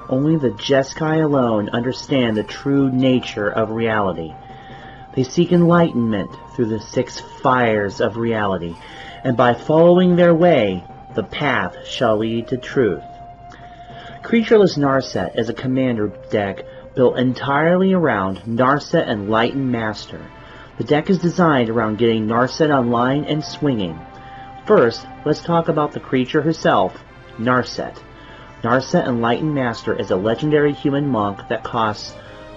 Only the Jeskai alone understand the true nature of reality. They seek enlightenment through the 6 fires of reality, and by following their way, the path shall lead to truth. Creatureless Narset is a commander deck built entirely around Narset Enlightened Master. The deck is designed around getting Narset online and swinging. First, let's talk about the creature herself, Narset. Narset Enlightened Master is a legendary human monk that costs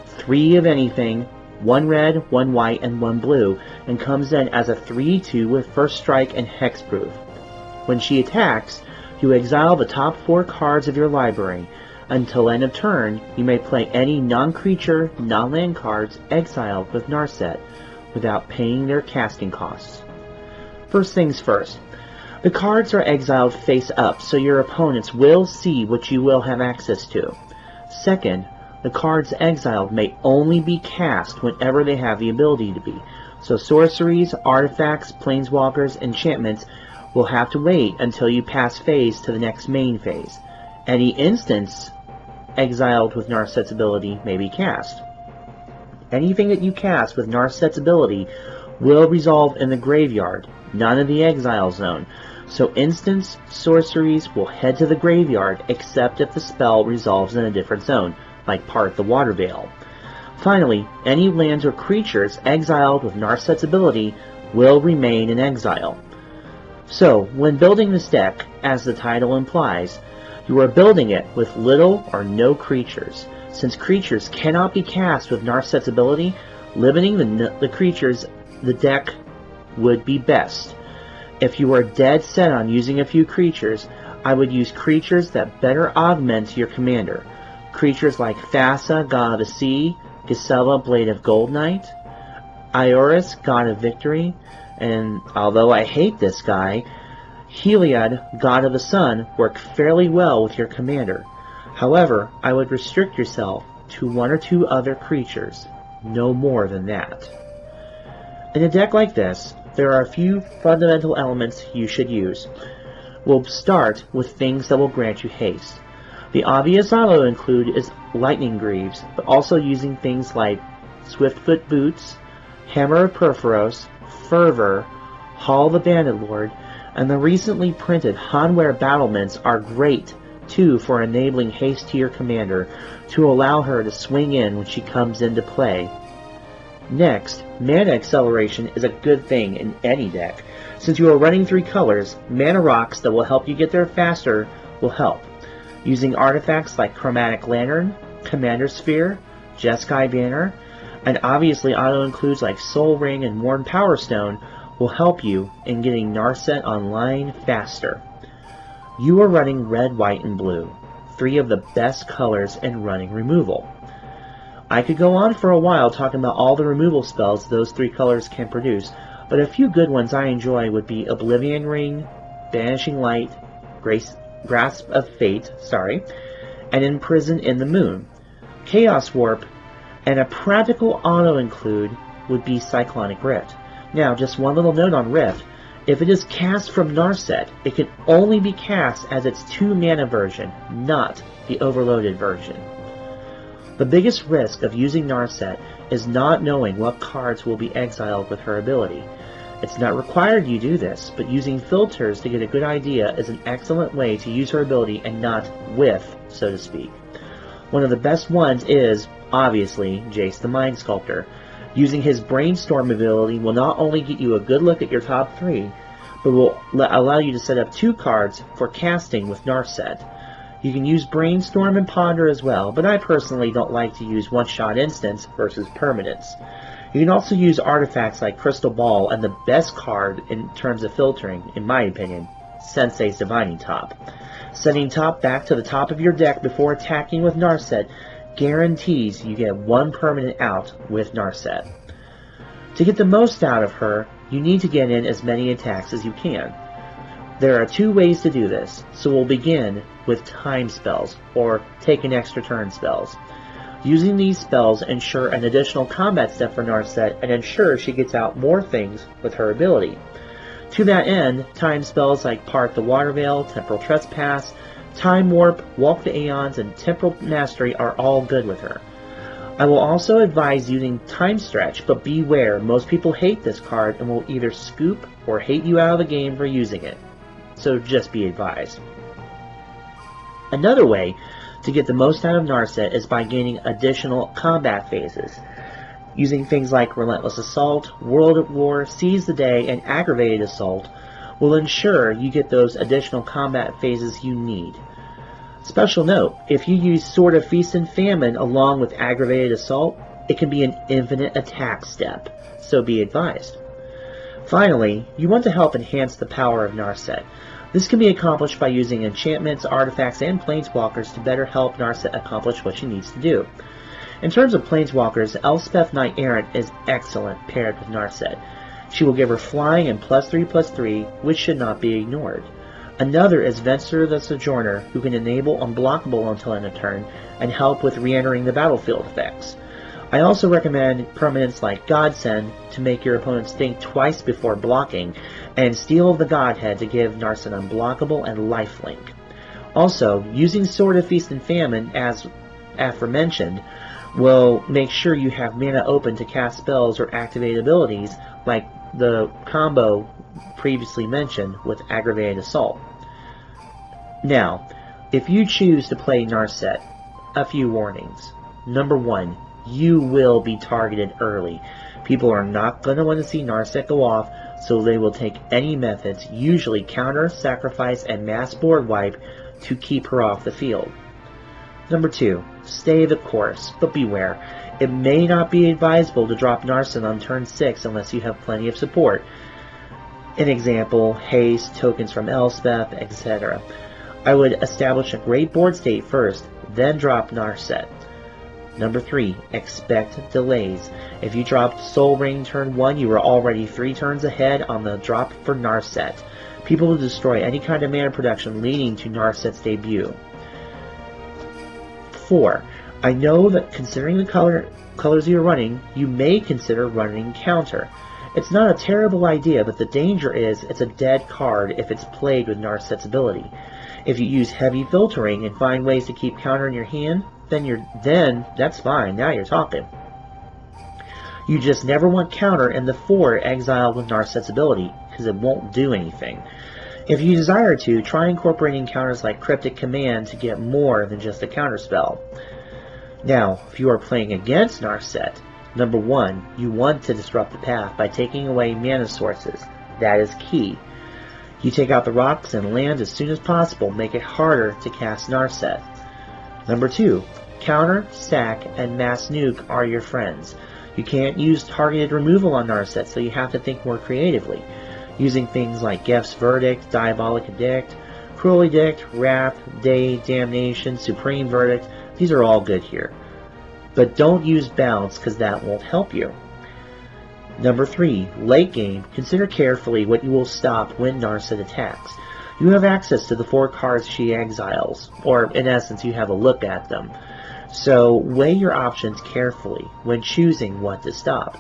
3 of anything, 1 red, 1 white, and 1 blue, and comes in as a 3/2 with first strike and hexproof. When she attacks, you exile the top 4 cards of your library. Until end of turn, you may play any non-creature, non-land cards exiled with Narset without paying their casting costs. First things first. The cards are exiled face up, so your opponents will see what you will have access to. Second, the cards exiled may only be cast whenever they have the ability to be, so sorceries, artifacts, planeswalkers, enchantments will have to wait until you pass phase to the next main phase. Any instance exiled with Narset's ability may be cast. Anything that you cast with Narset's ability will resolve in the graveyard, none in the exile zone, so instants, sorceries will head to the graveyard except if the spell resolves in a different zone, like Part the Water Veil. Finally, any lands or creatures exiled with Narset's ability will remain in exile. So, when building this deck, as the title implies, you are building it with little or no creatures. Since creatures cannot be cast with Narset's ability, limiting the creatures the deck would be best. If you are dead set on using a few creatures, I would use creatures that better augment your commander. Creatures like Thassa, God of the Sea, Gisela, Blade of Gold Knight, Ioris, God of Victory, and although I hate this guy, Heliod, God of the Sun, work fairly well with your commander. However, I would restrict yourself to 1 or 2 other creatures, no more than that. In a deck like this, there are a few fundamental elements you should use. We'll start with things that will grant you haste. The obvious auto include is Lightning Greaves, but also using things like Swiftfoot Boots, Hammer of Perforos, Fervor, Hall the Bandit Lord, and the recently printed Hanweir Battlements are great too for enabling haste to your commander to allow her to swing in when she comes into play. Next, mana acceleration is a good thing in any deck. Since you are running 3 colors, mana rocks that will help you get there faster will help. Using artifacts like Chromatic Lantern, Commander Sphere, Jeskai Banner, and obviously auto-includes like Soul Ring and Worn Power Stone will help you in getting Narset online faster. You are running red, white, and blue, 3 of the best colors in running removal. I could go on for a while talking about all the removal spells those 3 colors can produce, but a few good ones I enjoy would be Oblivion Ring, Banishing Light, Grasp of Fate, and Imprison in the Moon. Chaos Warp, and a practical auto-include would be Cyclonic Rift. Now, just one little note on Rift. If it is cast from Narset, it can only be cast as its 2-mana version, not the overloaded version. The biggest risk of using Narset is not knowing what cards will be exiled with her ability. It's not required you do this, but using filters to get a good idea is an excellent way to use her ability and not whiff, so to speak. One of the best ones is, obviously, Jace the Mind Sculptor. Using his Brainstorm ability will not only get you a good look at your top 3, but will allow you to set up 2 cards for casting with Narset. You can use Brainstorm and Ponder as well, but I personally don't like to use one-shot instants versus permanents. You can also use artifacts like Crystal Ball, and the best card in terms of filtering, in my opinion, Sensei's Divining Top. Sending Top back to the top of your deck before attacking with Narset guarantees you get 1 permanent out with Narset. To get the most out of her, you need to get in as many attacks as you can. There are 2 ways to do this, so we'll begin with time spells, or take an extra turn spells. Using these spells ensure an additional combat step for Narset and ensure she gets out more things with her ability. To that end, time spells like Part the Water Veil, Temporal Trespass, Time Warp, Walk the Aeons, and Temporal Mastery are all good with her. I will also advise using Time Stretch, but beware, most people hate this card and will either scoop or hate you out of the game for using it. So just be advised. Another way to get the most out of Narset is by gaining additional combat phases. Using things like Relentless Assault, World at War, Seize the Day, and Aggravated Assault will ensure you get those additional combat phases you need. Special note, if you use Sword of Feast and Famine along with Aggravated Assault, it can be an infinite attack step, so be advised. Finally, you want to help enhance the power of Narset. This can be accomplished by using enchantments, artifacts, and planeswalkers to better help Narset accomplish what she needs to do. In terms of planeswalkers, Elspeth Knight-Errant is excellent paired with Narset. She will give her flying and +3/+3, which should not be ignored. Another is Venser the Sojourner, who can enable unblockable until end of turn and help with re-entering the battlefield effects. I also recommend permanents like Godsend to make your opponents think twice before blocking, and Steel of the Godhead to give Narset unblockable and lifelink. Also, using Sword of Feast and Famine, as aforementioned, will make sure you have mana open to cast spells or activate abilities like the combo previously mentioned with Aggravated Assault. Now, if you choose to play Narset, a few warnings. Number 1, you will be targeted early. People are not going to want to see Narset go off, so they will take any methods, usually counter, sacrifice, and mass board wipe, to keep her off the field. Number 2, stay the course, but beware. It may not be advisable to drop Narset on turn 6 unless you have plenty of support. An example, haste, tokens from Elspeth, etc. I would establish a great board state first, then drop Narset. Number 3, expect delays. If you dropped Soul Ring turn 1, you were already 3 turns ahead on the drop for Narset. People will destroy any kind of mana production leading to Narset's debut. 4, I know that considering the colors you're running, you may consider running counter. It's not a terrible idea, but the danger is it's a dead card if it's played with Narset's ability. If you use heavy filtering and find ways to keep counter in your hand, then that's fine, now you're talking. You just never want counter in the 4 Exile with Narset's ability, because it won't do anything. If you desire to, try incorporating counters like Cryptic Command to get more than just a counter spell. Now, if you are playing against Narset, number 1, you want to disrupt the path by taking away Manna Sources. That is key. You take out the rocks and land as soon as possible, make it harder to cast Narset. Number 2, counter, sack, and mass nuke are your friends. You can't use targeted removal on Narset, so you have to think more creatively. Using things like Gef's Verdict, Diabolic Edict, Cruel Edict, Wrath, Day, Damnation, Supreme Verdict, these are all good here. But don't use Bounce, because that won't help you. Number 3, late game, consider carefully what you will stop when Narset attacks. You have access to the 4 cards she exiles, or in essence you have a look at them. So weigh your options carefully when choosing what to stop.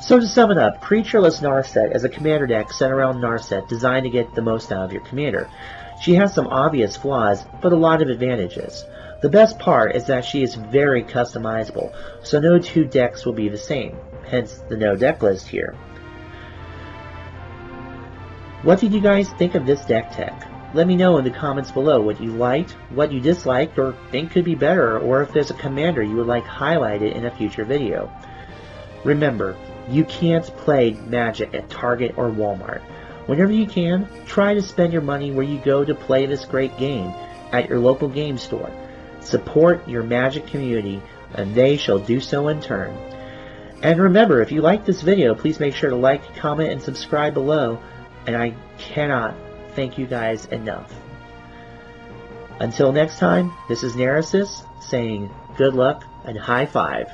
So to sum it up, Creatureless Narset is a commander deck set around Narset designed to get the most out of your commander. She has some obvious flaws, but a lot of advantages. The best part is that she is very customizable, so no 2 decks will be the same, hence the no deck list here. What did you guys think of this deck tech? Let me know in the comments below what you liked, what you disliked, or think could be better, or if there's a commander you would like highlighted in a future video. Remember, you can't play Magic at Target or Walmart. Whenever you can, try to spend your money where you go to play this great game, at your local game store. Support your Magic community, and they shall do so in turn. And remember, if you like this video, please make sure to like, comment, and subscribe below, and I cannot thank you guys enough. Until next time, this is Narset saying good luck and high five.